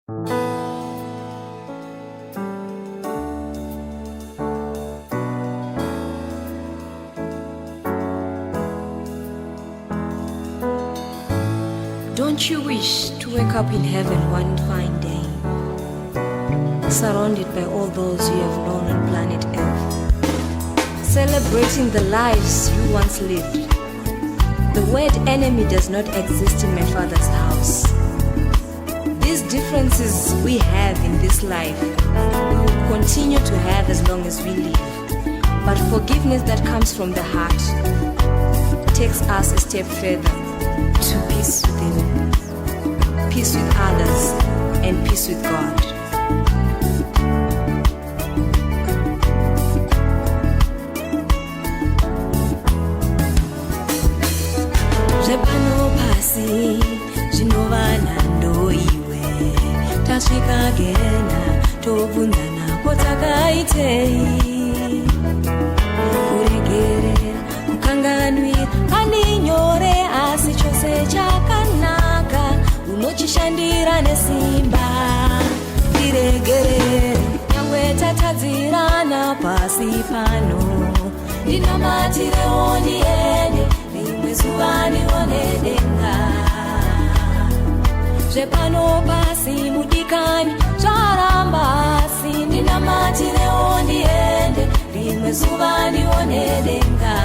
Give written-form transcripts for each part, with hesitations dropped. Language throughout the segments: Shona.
Don't you wish to wake up in heaven one fine day, surrounded by all those you have known on planet Earth, celebrating the lives you once lived? The word enemy does not exist in my Father's house. These differences we have in this life, we will continue to have as long as we live. But forgiveness that comes from the heart takes us a step further to peace within, peace with others, and peace with God. Zvepano pasi zvinovana ndoiwe tasvika gena tobvunzana kwatakaitei kuregerera kukanganwira ani nyore asi chose chakanaka unochishandira nesimba ndiregerere nyangwe tatadzirana pasi pano ndinamatirewo ndiende rimwe zuva ndione denga zvepano pasi mudikani zvaramba asi ndinamatirewo ndiende rimwe zuva ndione denga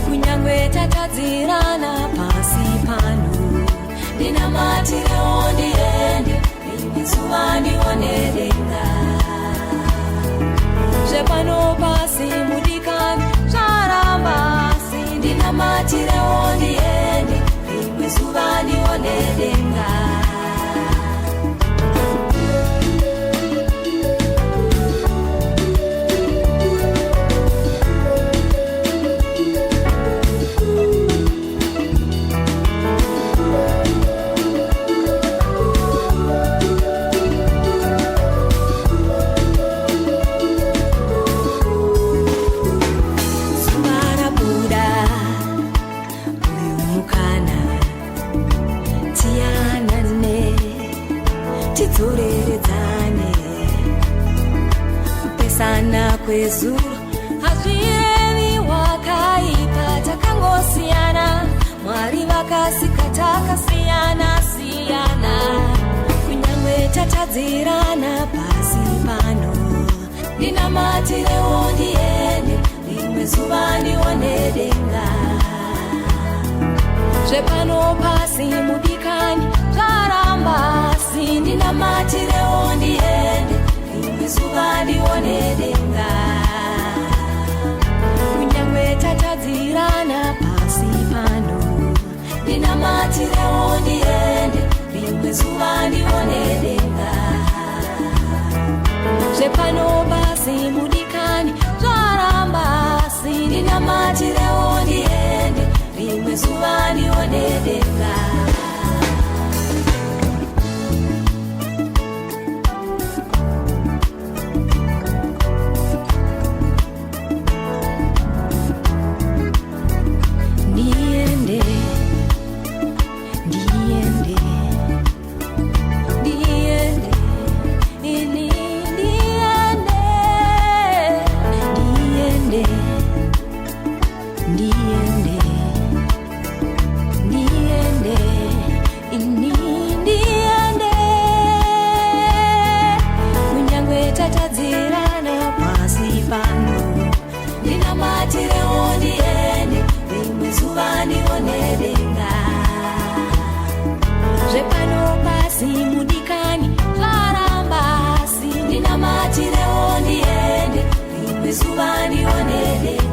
kunyangwe tatadzirana pasi pano ndinamatirewo ndiende rimwe zuva ndione denga zvepano pasi mudikani zvaramba asi ndinamatirewo ndiende rimwe zuva ndione denga. Tidzoreredzane kupesana kwezuro hazvirevi wakaipa takangosiyana Mwari vakasika takasiyana siyana kunyangwe tatadzirana pasi pano ndinamatirewo ndiende rimwe zuva ndione denga zvepano pasi mudikani zvaramba asi ndinamatirewo ndiende rimwe zuva ndione denga kunyangwe tatadzirana pasi pano ndinamatirewo ndiende rimwe zuva ndione denga zvepano pasi mudikani zvaramba asi ndinamatirewo ndiende rimwe zuva ndione denga. Tatadzirana pasi pano ndinamatirewo ndiende rimwe zuva ndione denga zvepano pasi mudikani zvaramba asi ndinamatirewo ndiende rimwe zuva ndione denga